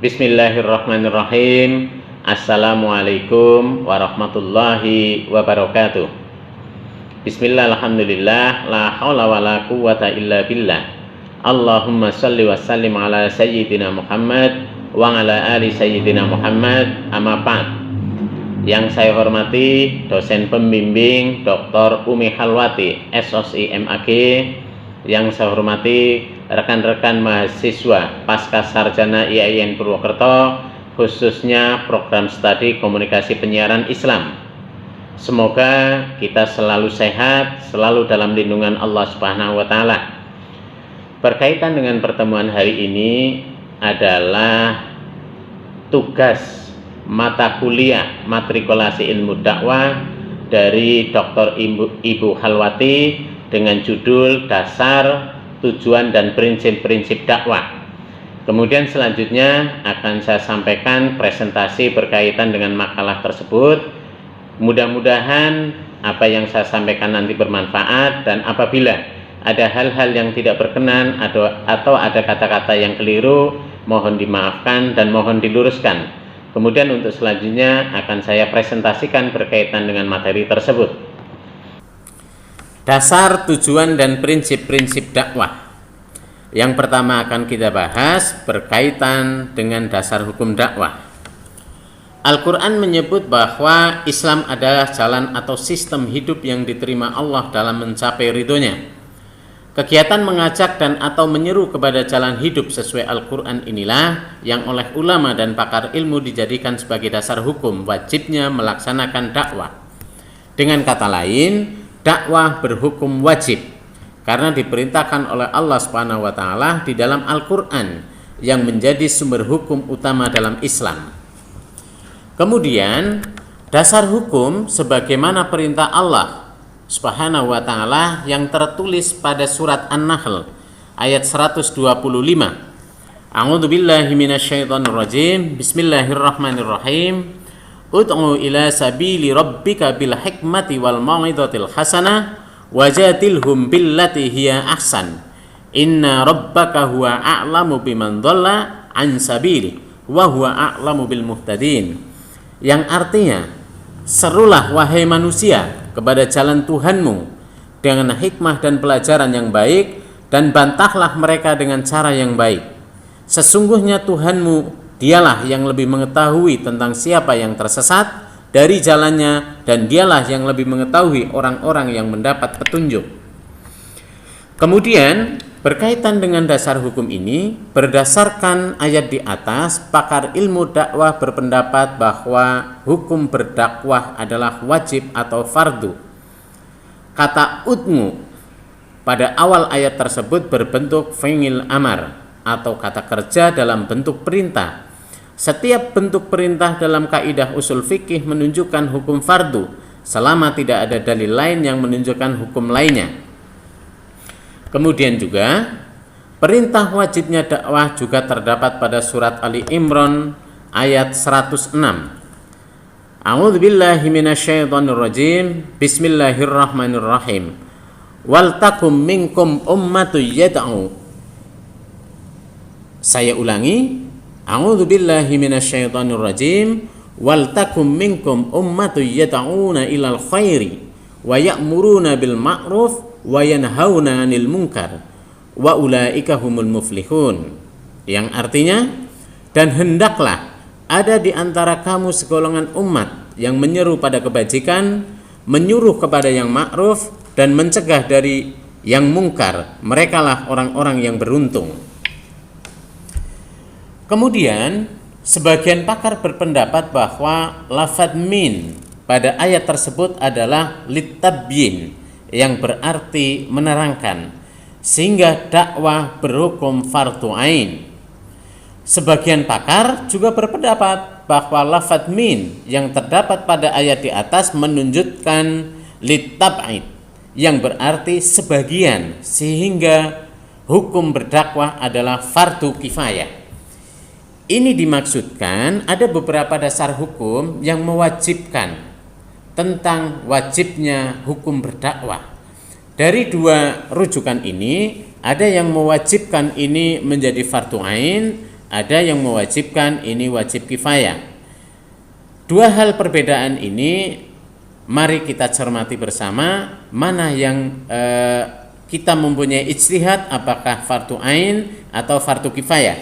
Bismillahirrahmanirrahim. Assalamualaikum warahmatullahi wabarakatuh. Bismillah, alhamdulillah, la haula wa la quwwata illa billah. Allahumma salli wa sallim ala sayyidina Muhammad wa ala ali sayyidina Muhammad, amma ba'd. Yang saya hormati dosen pembimbing Dr. Umi Halwati, SOSI MAG. Yang saya hormati rekan-rekan mahasiswa Pasca Sarjana IAIN Purwokerto, khususnya program studi komunikasi penyiaran Islam. Semoga kita selalu sehat, selalu dalam lindungan Allah Subhanahu wa taala. Berkaitan dengan pertemuan hari ini adalah tugas mata kuliah matrikulasi ilmu dakwah dari Dr. Ibu Halwati dengan judul Dasar, Tujuan dan Prinsip-prinsip Dakwah. Kemudian selanjutnya akan saya sampaikan presentasi berkaitan dengan makalah tersebut. Mudah-mudahan apa yang saya sampaikan nanti bermanfaat, dan apabila ada hal-hal yang tidak berkenan atau ada kata-kata yang keliru, mohon dimaafkan dan mohon diluruskan. Kemudian untuk selanjutnya akan saya presentasikan berkaitan dengan materi tersebut. Dasar, tujuan, dan prinsip-prinsip dakwah. Yang pertama akan kita bahas berkaitan dengan dasar hukum dakwah. Al-Quran menyebut bahwa Islam adalah jalan atau sistem hidup yang diterima Allah dalam mencapai ridhonya. Kegiatan mengajak dan atau menyeru kepada jalan hidup sesuai Al-Quran inilah yang oleh ulama dan pakar ilmu dijadikan sebagai dasar hukum wajibnya melaksanakan dakwah. Dengan kata lain, dakwah berhukum wajib karena diperintahkan oleh Allah Subhanahu wa taala di dalam Al-Qur'an yang menjadi sumber hukum utama dalam Islam. Kemudian, dasar hukum sebagaimana perintah Allah Subhanahu wa taala yang tertulis pada surat An-Nahl ayat 125. A'udzubillahi minasyaitonir rajim. Bismillahirrahmanirrahim. Ud'u ila sabili rabbika bil hikmati wal mau'izatil hasanah wajadilhum billati hiya ahsan. Inna rabbaka huwa a'lamu biman dhalla an sabili wa huwa a'lamu bil muhtadin. Yang artinya, serulah wahai manusia kepada jalan Tuhanmu dengan hikmah dan pelajaran yang baik, dan bantahlah mereka dengan cara yang baik. Sesungguhnya Tuhanmu dialah yang lebih mengetahui tentang siapa yang tersesat dari jalannya, dan dialah yang lebih mengetahui orang-orang yang mendapat petunjuk. Kemudian berkaitan dengan dasar hukum ini, berdasarkan ayat di atas, pakar ilmu dakwah berpendapat bahwa hukum berdakwah adalah wajib atau fardu. Kata ud'u pada awal ayat tersebut berbentuk fi'il amar atau kata kerja dalam bentuk perintah. Setiap bentuk perintah dalam kaidah usul fikih menunjukkan hukum fardu selama tidak ada dalil lain yang menunjukkan hukum lainnya. Kemudian juga perintah wajibnya dakwah juga terdapat pada surat Ali Imran ayat 106. A'udzubillahi minasyaitonir rajim. Bismillahirrahmanirrahim. Wal takum minkum ummatun yad'u. Saya ulangi. A'udzubillahi minasyaitonir rajim. Wal takum minkum ummatun yad'una ilal khairi wa ya'muruna bil ma'ruf wa yanhauna 'anil munkar wa ulaika humul muflihun. Yang artinya, dan hendaklah ada di antara kamu segolongan umat yang menyeru pada kebajikan, menyuruh kepada yang ma'ruf, dan mencegah dari yang mungkar. Merekalah orang-orang yang beruntung. Kemudian sebagian pakar berpendapat bahwa lafadz min pada ayat tersebut adalah litabyin, yang berarti menerangkan, sehingga dakwah berhukum fardu ain. Sebagian pakar juga berpendapat bahwa lafadz min yang terdapat pada ayat di atas menunjukkan litab'id, yang berarti sebagian, sehingga hukum berdakwah adalah fardu kifayah. Ini dimaksudkan ada beberapa dasar hukum yang mewajibkan tentang wajibnya hukum berdakwah. Dari dua rujukan ini, ada yang mewajibkan ini menjadi fardu ain, Ada yang mewajibkan, ini wajib kifayah. Dua hal perbedaan ini mari kita cermati bersama, mana yang kita mempunyai ijtihad, apakah fardu ain atau fardu kifayah.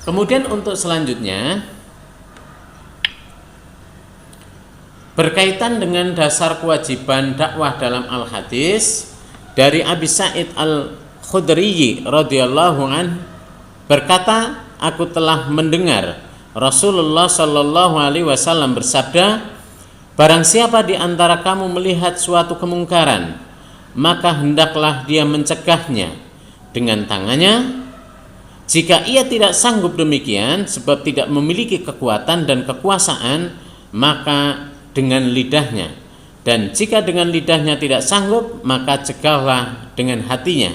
Kemudian untuk selanjutnya berkaitan dengan dasar kewajiban dakwah dalam al-hadis dari Abi Sa'id al-Khudri radhiyallahu anhu berkata, aku telah mendengar Rasulullah Shallallahu alaihi wasallam bersabda, barang siapa di antara kamu melihat suatu kemungkaran, maka hendaklah dia mencegahnya dengan tangannya. Jika ia tidak sanggup demikian sebab tidak memiliki kekuatan dan kekuasaan, maka dengan lidahnya. Dan jika dengan lidahnya tidak sanggup, maka cegahlah dengan hatinya.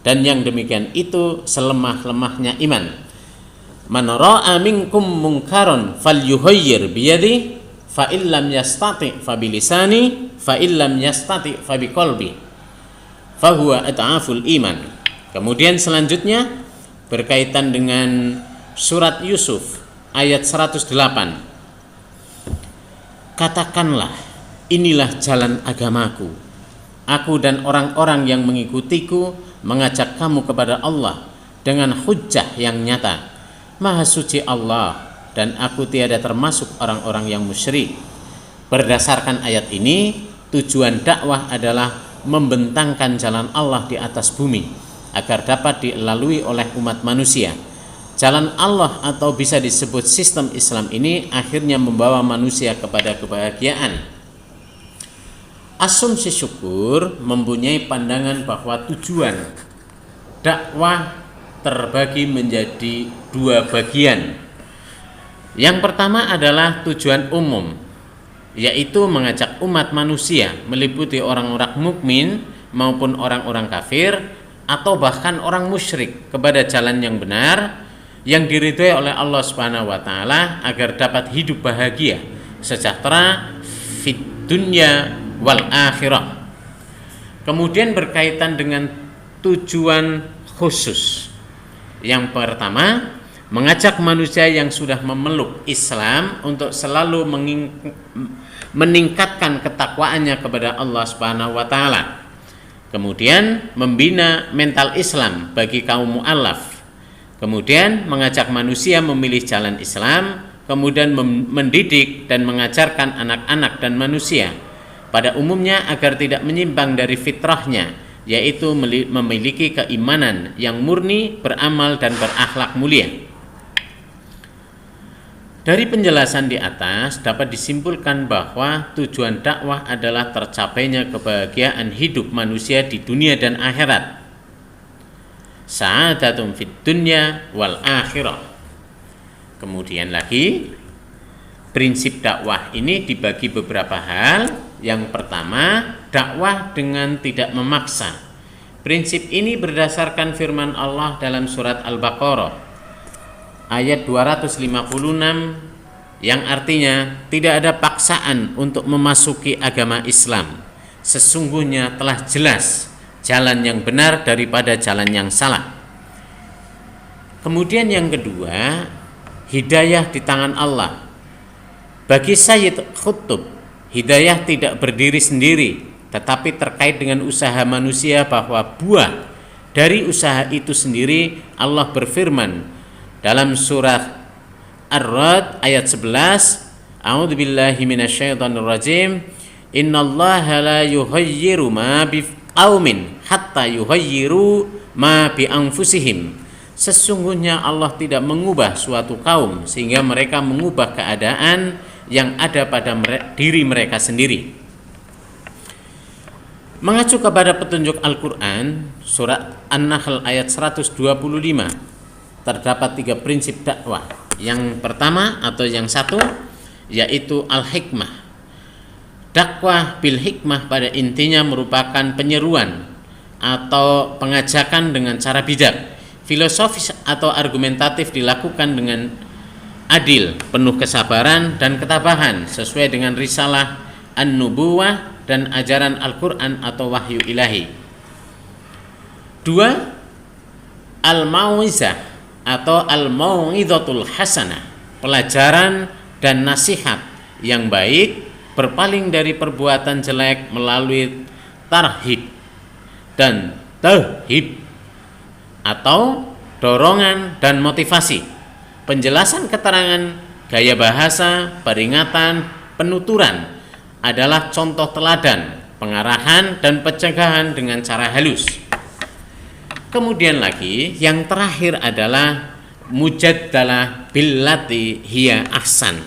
Dan yang demikian itu selemah-lemahnya iman. Man ra'a minkum munkaron falyughayyir biyadihi fa illam yastati fa bilisani fa illam yastati fa biqalbi fa huwa ad'aful iman. Kemudian selanjutnya berkaitan dengan surat Yusuf ayat 108. Katakanlah, inilah jalan agamaku. Aku dan orang-orang yang mengikutiku mengajak kamu kepada Allah dengan hujjah yang nyata. Maha suci Allah, dan aku tiada termasuk orang-orang yang musyrik. Berdasarkan ayat ini, tujuan dakwah adalah membentangkan jalan Allah di atas bumi agar dapat dilalui oleh umat manusia. Jalan Allah atau bisa disebut sistem Islam ini akhirnya membawa manusia kepada kebahagiaan. Asumsi syukur mempunyai pandangan bahwa tujuan dakwah terbagi menjadi dua bagian. Yang pertama adalah tujuan umum, yaitu mengajak umat manusia meliputi orang-orang mukmin maupun orang-orang kafir atau bahkan orang musyrik kepada jalan yang benar yang diridhoi oleh Allah Subhanahu wa taala agar dapat hidup bahagia, sejahtera fid dunya wal akhirah. Kemudian berkaitan dengan tujuan khusus. Yang pertama, mengajak manusia yang sudah memeluk Islam untuk selalu meningkatkan ketakwaannya kepada Allah Subhanahu wa taala. Kemudian membina mental Islam bagi kaum mu'allaf. Kemudian mengajak manusia memilih jalan Islam, kemudian mendidik dan mengajarkan anak-anak dan manusia pada umumnya agar tidak menyimpang dari fitrahnya, yaitu memiliki keimanan yang murni, beramal dan berakhlak mulia. Dari penjelasan di atas dapat disimpulkan bahwa tujuan dakwah adalah tercapainya kebahagiaan hidup manusia di dunia dan akhirat. Sa'adatun fid dunya wal akhirah. Kemudian lagi, prinsip dakwah ini dibagi beberapa hal. Yang pertama, dakwah dengan tidak memaksa. Prinsip ini berdasarkan firman Allah dalam surat Al-Baqarah ayat 256 yang artinya tidak ada paksaan untuk memasuki agama Islam. Sesungguhnya telah jelas jalan yang benar daripada jalan yang salah. Kemudian yang kedua, hidayah di tangan Allah. Bagi Sayyid Qutb, hidayah tidak berdiri sendiri, tetapi terkait dengan usaha manusia, bahwa buah dari usaha itu sendiri Allah berfirman dalam surah Ar-Ra'd ayat 11, A'udzubillahi minasyaitonirrajim, innallaha la yughayyiru ma biqaumin hatta yughayyiru ma bi anfusihim. Sesungguhnya Allah tidak mengubah suatu kaum sehingga mereka mengubah keadaan yang ada pada diri mereka sendiri. Mengacu kepada petunjuk Al-Quran, surat An-Nahl ayat 125, terdapat 3 prinsip dakwah. Yang pertama atau yang satu, yaitu al-hikmah. Dakwah bil hikmah pada intinya merupakan penyeruan atau pengajakan dengan cara bijak. Filosofis atau argumentatif dilakukan dengan adil, penuh kesabaran dan ketabahan sesuai dengan risalah an-nubuwah dan ajaran Al-Quran atau wahyu ilahi. 2. Al-mau'izah atau al-mau'izatul hasanah, pelajaran dan nasihat yang baik, berpaling dari perbuatan jelek melalui tarhib dan tahib atau dorongan dan motivasi, penjelasan keterangan, gaya bahasa, peringatan, penuturan adalah contoh teladan, pengarahan dan pencegahan dengan cara halus. Kemudian lagi yang terakhir adalah mujaddalah billati hiya ahsan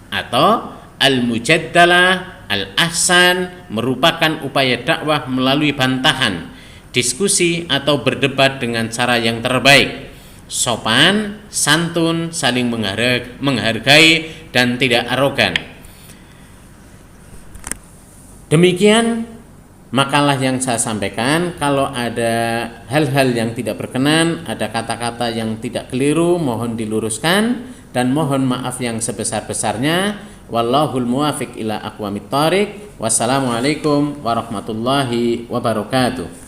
atau al-mujaddalah al-ahsan, merupakan upaya dakwah melalui bantahan, diskusi atau berdebat dengan cara yang terbaik, sopan, santun, saling menghargai dan tidak arogan. Demikian makalah yang saya sampaikan. Kalau ada hal-hal yang tidak berkenan, ada kata-kata yang tidak keliru, mohon diluruskan dan mohon maaf yang sebesar-besarnya. Wallahul muwafiq ila aqwamit thoriq. Wassalamualaikum warahmatullahi wabarakatuh.